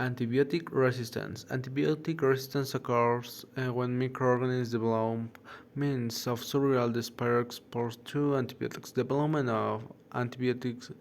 Antibiotic resistance. Antibiotic resistance occurs when microorganisms develop means of survival despite exposure to antibiotics. Development of antibiotic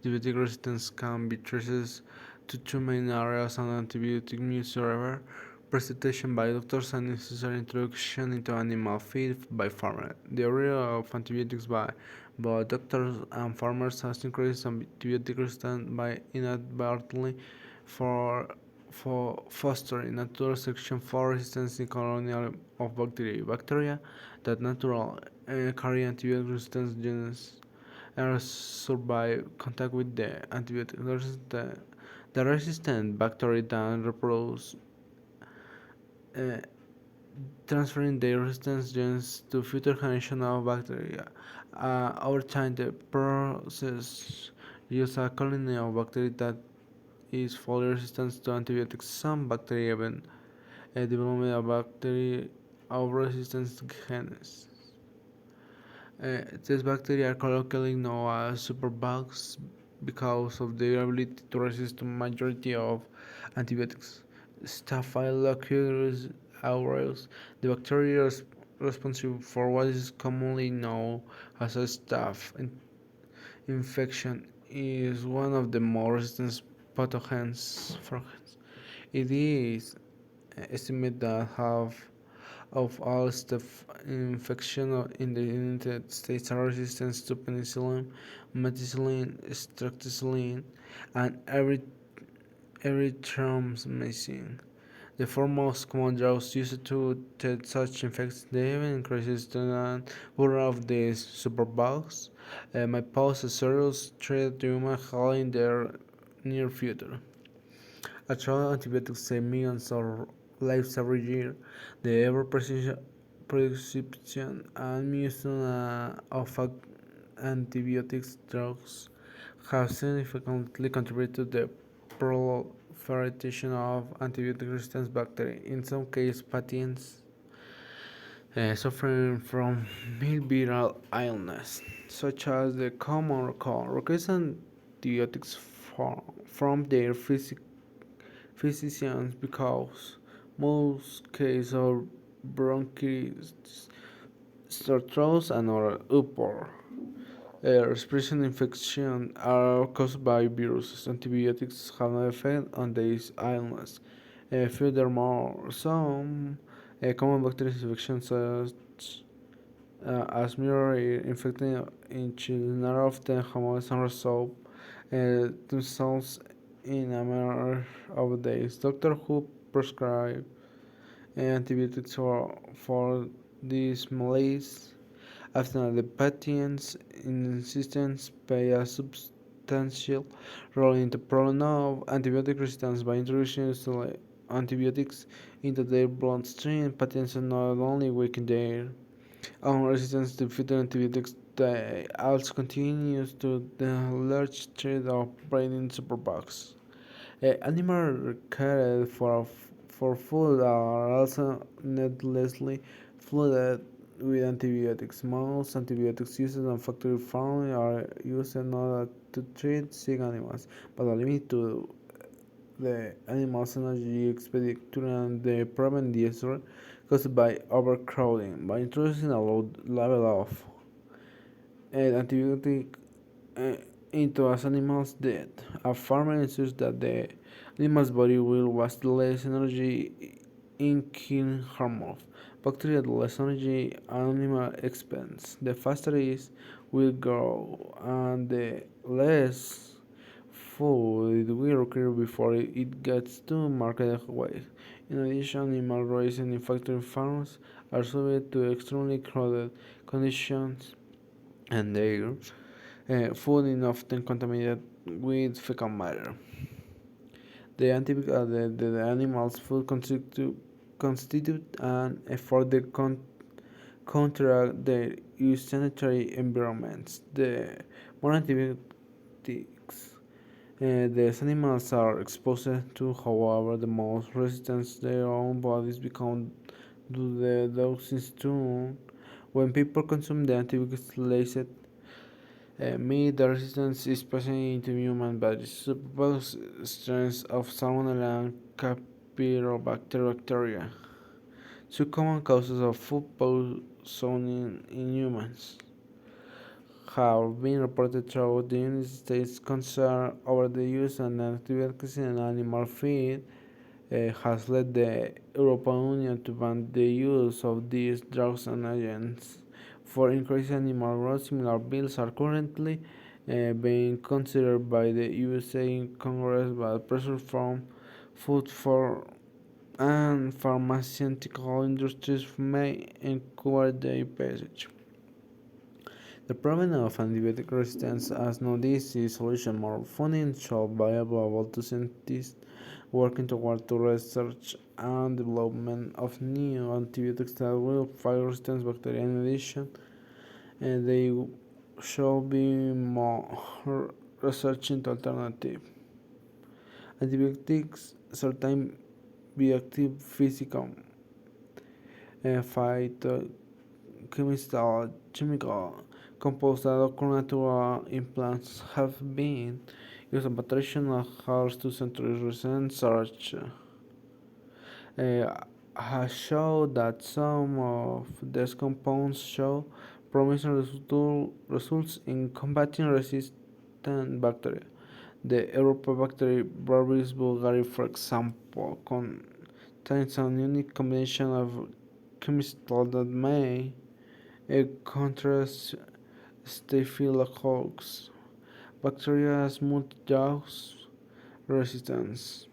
resistance can be traced to two main areas of antibiotic misuse: prescription by doctors and necessary introduction into animal feed by farmers. The area of antibiotics by both doctors and farmers has increased antibiotic resistance by inadvertently for fostering natural selection for resistance in colonial of bacteria that natural carry antibiotic resistance genes and survive contact with the antibiotic resistant. The resistant bacteria then reproduce, uh, transferring their resistance genes to future generations of bacteria. Over time, the process uses a colony of bacteria that is fully resistant to antibiotics. Some bacteria even develop a bacteria of resistance genes. These bacteria are colloquially known as superbugs because of their ability to resist the majority of antibiotics. Staphylococcus aureus, the bacteria responsible for what is commonly known as a infection, is one of the more resistant pathogens. It is estimated that half of all staph infections in the United States are resistant to penicillin, methicillin, streptococcus, and erythromycin. The four most common drugs used to treat such infections. They even increases the number of these superbugs may pose a serious threat to human health in the near future. Although antibiotics save millions of lives every year, the ever-prescription and use of antibiotics drugs have significantly contributed to the proliferation of antibiotic-resistant bacteria. In some cases, patients suffering from mild illness, such as the common cold, request antibiotics from their physicians because most cases of bronchitis, sore throat, and other upper respiratory infections are caused by viruses. Antibiotics have no effect on these illnesses. Furthermore, some common bacterial infections such as mirror infecting in children are often harmless and resolve themselves in a matter of days. Doctor who prescribe antibiotics for these malaise after the patient's insistence play a substantial role in the problem of antibiotic resistance by introducing antibiotics into their bloodstream. Patients not only weaken their own resistance to future antibiotics, they also continue to the large threat of breeding superbugs. Animals cared for food are also needlessly flooded with antibiotics. Most antibiotics used on factory farming are used in order to treat sick animals, but are limited to the animal's energy expenditure and the prevent disease caused by overcrowding. By introducing a low level of antibiotic uh, into an animal's diet, a farmer ensures that the animal's body will waste less energy in killing harmful bacteria. The less energy an animal expends, the faster it will grow, and the less food it will require before it gets to market weight. In addition, animal raising in factory farms are subject to extremely crowded conditions, and their food is often contaminated with fecal matter. The animal's food constitute an effort to counteract the unsanitary environments. The more antibiotics these animals are exposed to, however, the more resistant their own bodies become to the toxins too. When people consume the antibiotics laced Meat resistance is present into human bodies, suppose strains of Salmonella and Campylobacter bacteria. Two common causes of food poisoning in humans have been reported throughout the United States. Concern over the use of antibiotics in animal feed has led the European Union to ban the use of these drugs and agents. For increased animal growth, similar bills are currently being considered by the USA Congress, but pressure from food for and pharmaceutical industries may encourage their passage. The problem of antibiotic resistance has no easy solution. More funding should be available to scientists working toward the research and development of new antibiotics that will fight resistant bacteria. In addition, they should be more research into alternative antibiotics, certain bioactive physical, phytochemical, chemical compounds that occur natural in plants have been used in traditional herbs to centuries. Recent research has shown that some of these compounds show promising results in combating resistant bacteria. The Europobacter barbaris bulgari, for example, contains a unique combination of chemicals that may contrast Staphylococcus bacteria's multi-dose resistance.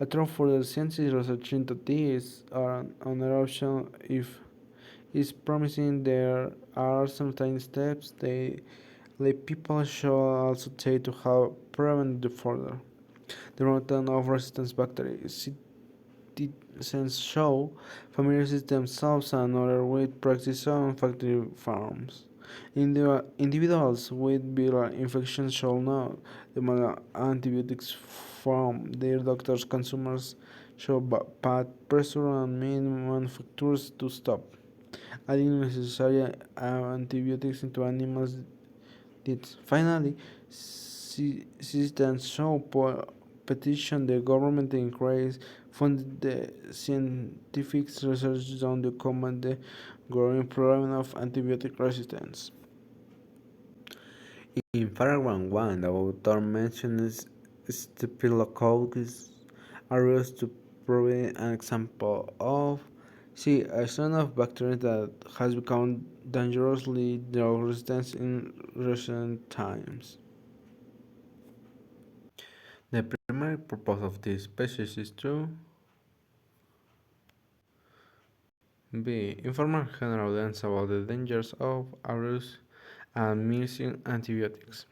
Although further scientific research into this are another option if is promising, there are certain steps they people should also take to help prevent the further development of resistant bacteria. Citizens show familiarize themselves and others with practice on factory farms. Individuals with viral infections should not demand antibiotics from their doctors. Consumers should put pressure on meat manufacturers to stop adding necessary antibiotics into animals' diets. Finally, citizens should petition the government to increase fund the scientific research on to combat the growing problem of antibiotic resistance. In paragraph 1, the author mentions Staphylococcus aureus to provide an example of a strain of bacteria that has become dangerously drug resistant in recent times. The primary purpose of this species is to b. Inform general audience about the dangers of abuse and missing antibiotics.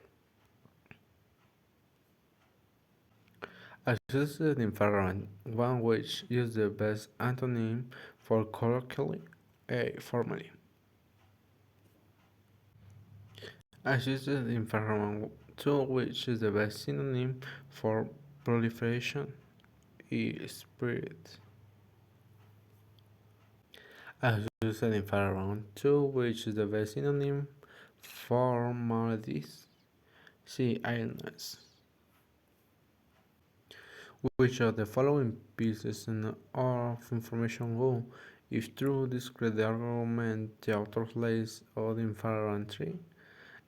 Associated infrared, one which is the best antonym for colloquially a formally. Associated infrared, two which is the best synonym for proliferation is spirit. Associated infrared, two which is the best synonym for maladies. See illness. Which of the following pieces of information will, if true, describe the argument the author lays out in paragraph 3?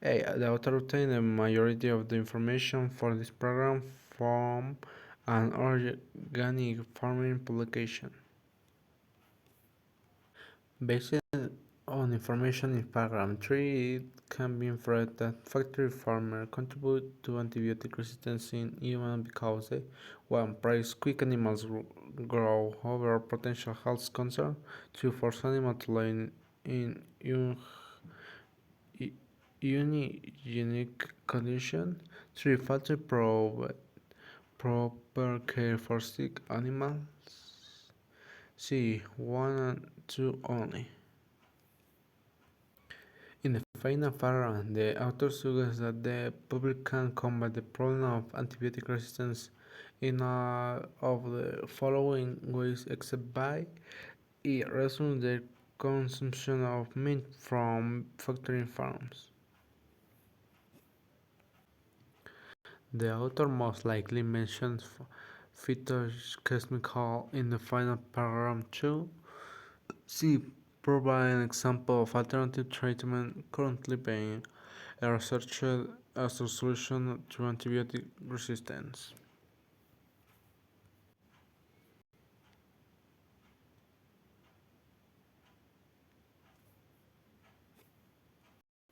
A. The author obtained the majority of the information for this program from an organic farming publication. Based on information in paragraph 3, it can be inferred that factory farmers contribute to antibiotic resistance in humans because they, 1. Price quick animals grow over potential health concerns, 2. Force animals to live in unique conditions, 3. Factory provide proper care for sick animals. C. 1 and 2 only. In the final paragraph, the author suggests that the public can combat the problem of antibiotic resistance in all of the following ways except by reducing the consumption of meat from factory farms. The author most likely mentions phytochemical in the final paragraph too. See, provide an example of alternative treatment currently being researched as a solution to antibiotic resistance.